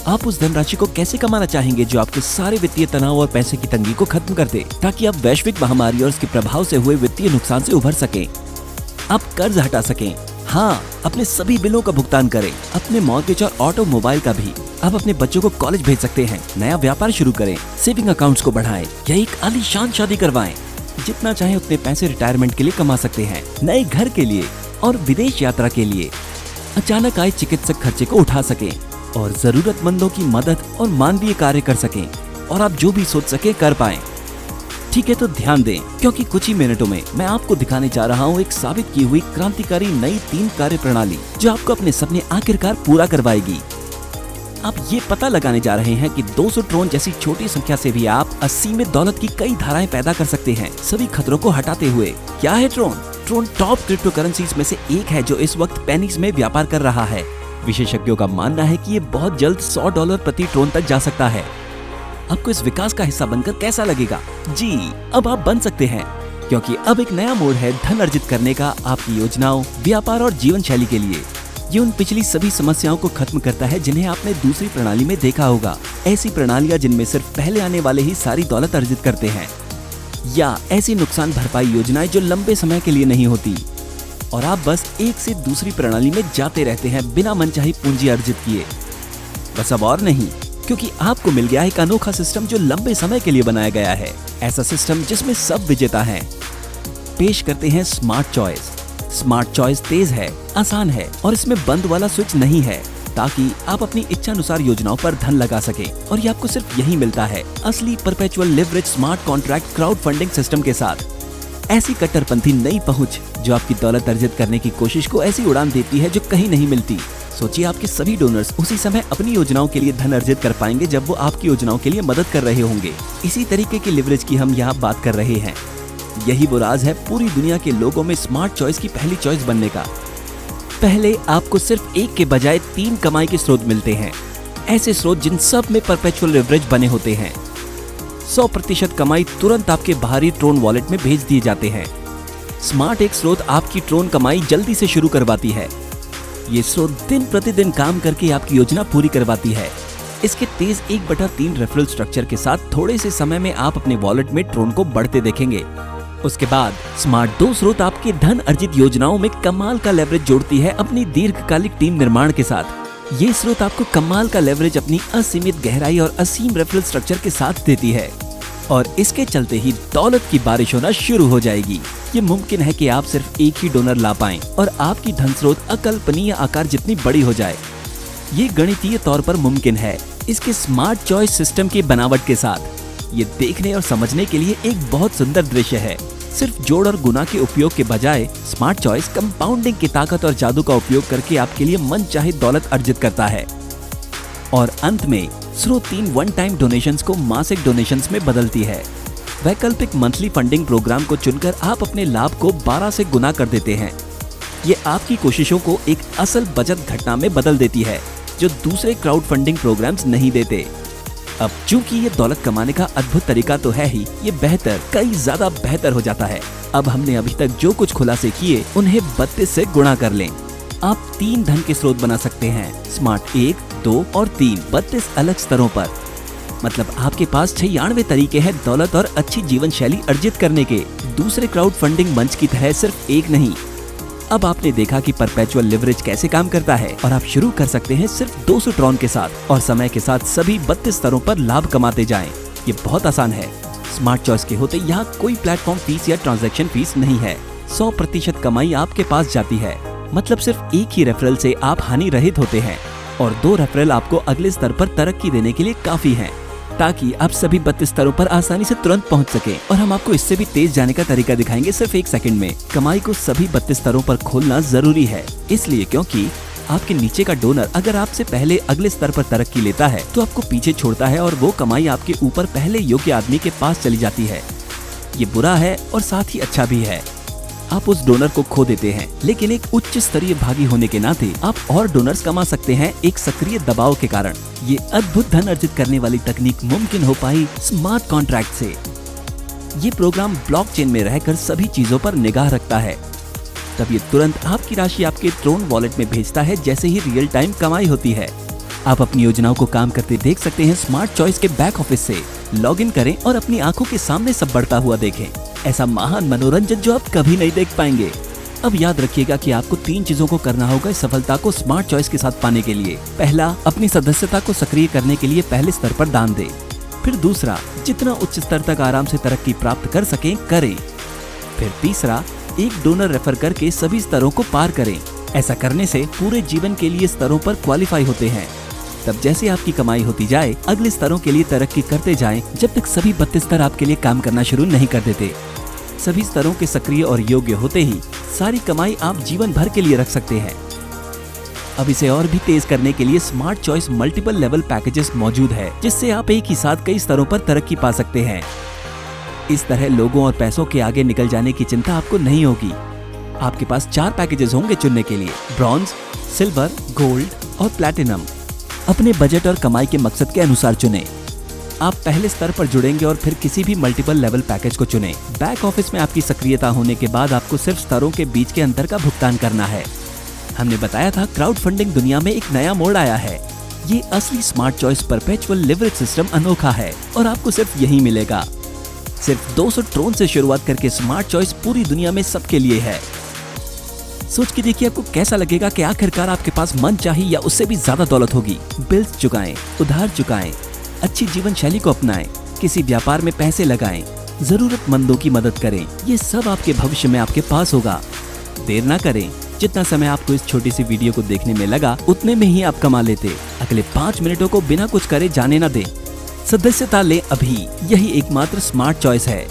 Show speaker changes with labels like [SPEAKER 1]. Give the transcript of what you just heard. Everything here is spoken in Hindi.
[SPEAKER 1] आप उस धनराशि को कैसे कमाना चाहेंगे जो आपके सारे वित्तीय तनाव और पैसे की तंगी को खत्म कर दे, ताकि आप वैश्विक महामारी और उसके प्रभाव से हुए वित्तीय नुकसान से उभर सकें। आप कर्ज हटा सकें, हाँ, अपने सभी बिलों का भुगतान करें, अपने मॉर्गेज और ऑटोमोबाइल का भी। आप अपने बच्चों को कॉलेज भेज सकते हैं, नया व्यापार शुरू करें, सेविंग अकाउंट्स को बढ़ाएं या एक आलीशान शादी करवाएं। जितना चाहे उतने पैसे रिटायरमेंट के लिए कमा सकते हैं, नए घर के लिए और विदेश यात्रा के लिए। अचानक आए चिकित्सक खर्चे को उठा सकें और जरूरतमंदों की मदद और मानवीय कार्य कर सकें, और आप जो भी सोच सके कर पाएं। ठीक है, तो ध्यान दें, क्योंकि कुछ ही मिनटों में मैं आपको दिखाने जा रहा हूँ एक साबित की हुई क्रांतिकारी नई 3 कार्य प्रणाली जो आपको अपने सपने आखिरकार पूरा करवाएगी। आप ये पता लगाने जा रहे हैं कि 200 ट्रोन जैसी छोटी संख्या से भी आप असीमित दौलत की कई धाराएं पैदा कर सकते हैं, सभी खतरों को हटाते हुए। क्या है Tron? Tron top crypto currencies में से एक है जो इस वक्त पेनीज में व्यापार कर रहा है। विशेषज्ञों का मानना है कि ये बहुत जल्द $100 प्रति ट्रोन तक जा सकता है। आपको इस विकास का हिस्सा बनकर कैसा लगेगा? जी, अब आप बन सकते हैं, क्योंकि अब एक नया मोड है धन अर्जित करने का आपकी योजनाओं, व्यापार और जीवन शैली के लिए। ये उन पिछली सभी समस्याओं को खत्म करता है जिन्हें आपने दूसरी प्रणाली में देखा होगा। ऐसी प्रणालियां जिनमें सिर्फ पहले आने वाले ही सारी दौलत अर्जित करते हैं, या ऐसी नुकसान भरपाई योजनाएं जो लंबे समय के लिए नहीं होती और आप बस एक से दूसरी प्रणाली में जाते रहते हैं बिना मनचाही पूंजी अर्जित किए। बस अब और नहीं, क्योंकि आपको मिल गया एक अनोखा सिस्टम जो लंबे समय के लिए बनाया गया है। ऐसा सिस्टम जिसमें सब विजेता हैं। पेश करते हैं स्मार्ट चॉइस। स्मार्ट चॉइस तेज है, आसान है और इसमें बंद वाला स्विच नहीं है, ताकि आप अपनी इच्छा अनुसार योजनाओं पर धन लगा सकें। और ये आपको सिर्फ यही मिलता है, असली perpetual leverage smart contract crowd funding system के साथ। ऐसी कट्टरपंथी नई पहुंच जो आपकी दौलत अर्जित करने की कोशिश को ऐसी उड़ान देती है जो कहीं नहीं मिलती। सोचिए, आपके सभी डोनर्स उसी समय अपनी योजनाओं के लिए धन अर्जित कर पाएंगे जब वो आपकी योजनाओं के लिए मदद कर रहे होंगे। इसी तरीके की लिवरेज की हम यहाँ बात कर रहे हैं। यही वो राज है पूरी दुनिया के लोगों में स्मार्ट चॉइस की पहली चॉइस बनने का। पहले आपको सिर्फ एक के बजाय 3 कमाई के स्रोत मिलते हैं, ऐसे स्रोत जिन सब में परपेचुअल लिवरेज बने होते हैं। 100% कमाई तुरंत आपके बाहरी ट्रोन वॉलेट में भेज दिए जाते हैं। स्मार्ट एक स्रोत आपकी ट्रोन कमाई जल्दी से शुरू करवाती है। ये स्रोत दिन प्रतिदिन काम करके आपकी योजना पूरी करवाती है। इसके तेज 1/3 रेफरल स्ट्रक्चर के साथ थोड़े से समय में आप अपने वॉलेट में ट्रोन को बढ़ते देखेंगे। उसके बाद स्मार्ट 2 स्रोत आपके धन अर्जित योजनाओं में कमाल का लेवरेज जोड़ती है अपनी दीर्घकालिक टीम निर्माण के साथ। ये स्रोत आपको कमाल का लेवरेज अपनी असीमित गहराई और असीम रेफरल स्ट्रक्चर के साथ देती है, और इसके चलते ही दौलत की बारिश होना शुरू हो जाएगी। ये मुमकिन है कि आप सिर्फ एक ही डोनर ला पाएं और आपकी धन स्रोत अकल्पनीय आकार जितनी बड़ी हो जाए। ये गणितीय तौर पर मुमकिन है इसके स्मार्ट चॉइस सिस्टम की बनावट के साथ। ये देखने और समझने के लिए एक बहुत सुंदर दृश्य है। सिर्फ जोड़ और गुना के उपयोग के बजाय स्मार्ट चॉइस कंपाउंडिंग की ताकत और जादू का उपयोग करके आपके लिए मनचाही दौलत अर्जित करता है। और अंत में स्रोत 3 वन टाइम डोनेशंस को मासिक डोनेशंस में बदलती है। वैकल्पिक मंथली फंडिंग प्रोग्राम को चुनकर आप अपने लाभ को 12 से गुना कर देते हैं। ये आपकी कोशिशों को एक असल बचत घटना में बदल देती है जो दूसरे क्राउड फंडिंग प्रोग्राम्स नहीं देते। अब चूंकि ये दौलत कमाने का अद्भुत तरीका तो है ही, ये बेहतर, कई ज्यादा बेहतर हो जाता है। अब हमने अभी तक जो कुछ खुलासे किए उन्हें 32 से गुणा कर लें। आप 3 धन के स्रोत बना सकते हैं, स्मार्ट 1, 2 और 3, 32 अलग स्तरों पर। मतलब आपके पास 96 तरीके हैं दौलत और अच्छी जीवन शैली अर्जित करने के। दूसरे क्राउड फंडिंग मंच की तरह सिर्फ एक नहीं। अब आपने देखा कि परपेचुअल लिवरेज कैसे काम करता है, और आप शुरू कर सकते हैं सिर्फ 200 ट्रॉन के साथ और समय के साथ सभी 32 स्तरों पर लाभ कमाते जाएं। ये बहुत आसान है। स्मार्ट चॉइस के होते यहाँ कोई प्लेटफॉर्म फीस या ट्रांजैक्शन फीस नहीं है। 100% कमाई आपके पास जाती है। मतलब सिर्फ एक ही रेफरल से आप हानि रहित होते हैं और 2 रेफरल आपको अगले स्तर पर तरक्की देने के लिए काफी हैं, ताकि आप सभी 32 स्तरों पर आसानी से तुरंत पहुंच सके। और हम आपको इससे भी तेज जाने का तरीका दिखाएंगे सिर्फ 1 सेकंड में। कमाई को सभी 32 स्तरों पर खोलना जरूरी है, इसलिए क्योंकि आपके नीचे का डोनर अगर आपसे पहले अगले स्तर पर तरक्की लेता है तो आपको पीछे छोड़ता है और वो कमाई आपके ऊपर पहले योग्य आदमी के पास चली जाती है। ये बुरा है और साथ ही अच्छा भी है। आप उस डोनर को खो देते हैं, लेकिन एक उच्च स्तरीय भागी होने के नाते आप और डोनर्स कमा सकते हैं एक सक्रिय दबाव के कारण। ये अद्भुत धन अर्जित करने वाली तकनीक मुमकिन हो पाई स्मार्ट कॉन्ट्रैक्ट से। ये प्रोग्राम ब्लॉकचेन में रहकर सभी चीजों पर निगाह रखता है। तब ये तुरंत आपकी राशि आपके ट्रोन वॉलेट में भेजता है जैसे ही रियल टाइम कमाई होती है। आप अपनी योजनाओं को काम करते देख सकते हैं स्मार्ट चॉइस के बैक ऑफिस से। लॉग इन करें और अपनी आंखों के सामने सब बढ़ता हुआ देखें। ऐसा महान मनोरंजन जो आप कभी नहीं देख पाएंगे। अब याद रखिएगा कि आपको 3 चीजों को करना होगा इस सफलता को स्मार्ट चॉइस के साथ पाने के लिए। पहला, अपनी सदस्यता को सक्रिय करने के लिए पहले स्तर पर दान दें। फिर दूसरा, जितना उच्च स्तर तक आराम से तरक्की प्राप्त कर सकें करें। फिर तीसरा, एक डोनर रेफर करके सभी स्तरों को पार करें। ऐसा करने से पूरे जीवन के लिए स्तरों पर क्वालिफाई होते हैं। तब जैसे आपकी कमाई होती जाए, अगले स्तरों के लिए तरक्की करते जाएं, जब तक सभी 32 स्तर आपके लिए काम करना शुरू नहीं कर देते। सभी स्तरों के सक्रिय और योग्य होते ही सारी कमाई आप जीवन भर के लिए रख सकते हैं। अब इसे और भी तेज करने के लिए smart choice multiple level packages मौजूद है, जिससे आप एक ही साथ कई स्तरों पर तरक्की पा सकते हैं। इस तरह लोगों और पैसों के आगे निकल जाने की चिंता आपको नहीं होगी। आपके पास 4 पैकेजेस होंगे चुनने के लिए: ब्रॉन्ज, सिल्वर, गोल्ड और प्लैटिनम। अपने बजट और कमाई के मकसद के अनुसार चुनें। आप पहले स्तर पर जुड़ेंगे और फिर किसी भी मल्टीपल लेवल पैकेज को चुनें। बैक ऑफिस में आपकी सक्रियता होने के बाद आपको सिर्फ स्तरों के बीच के अंतर का भुगतान करना है। हमने बताया था क्राउड फंडिंग दुनिया में एक नया मोड़ आया है। ये असली smart choice perpetual leverage system अनोखा है और आपको सिर्फ यही मिलेगा। सिर्फ 200 ट्रोन से शुरुआत करके स्मार्ट चॉइस पूरी दुनिया में सबके लिए है। सोच के देखिए आपको कैसा लगेगा कि आखिरकार आपके पास मन चाहिए या उससे भी ज्यादा दौलत होगी। बिल्स चुकाएं, उधार चुकाएं, अच्छी जीवन शैली को अपनाएं, किसी व्यापार में पैसे लगाएं, जरूरतमंदों की मदद करें। ये सब आपके भविष्य में आपके पास होगा। देर ना करें। जितना समय आपको इस छोटी सी वीडियो को देखने में लगा, उतने में ही आप कमा लेते। अगले 5 मिनटों को बिना कुछ करे जाने ना दें। सदस्यता लें अभी, यही एकमात्र स्मार्ट चॉइस है।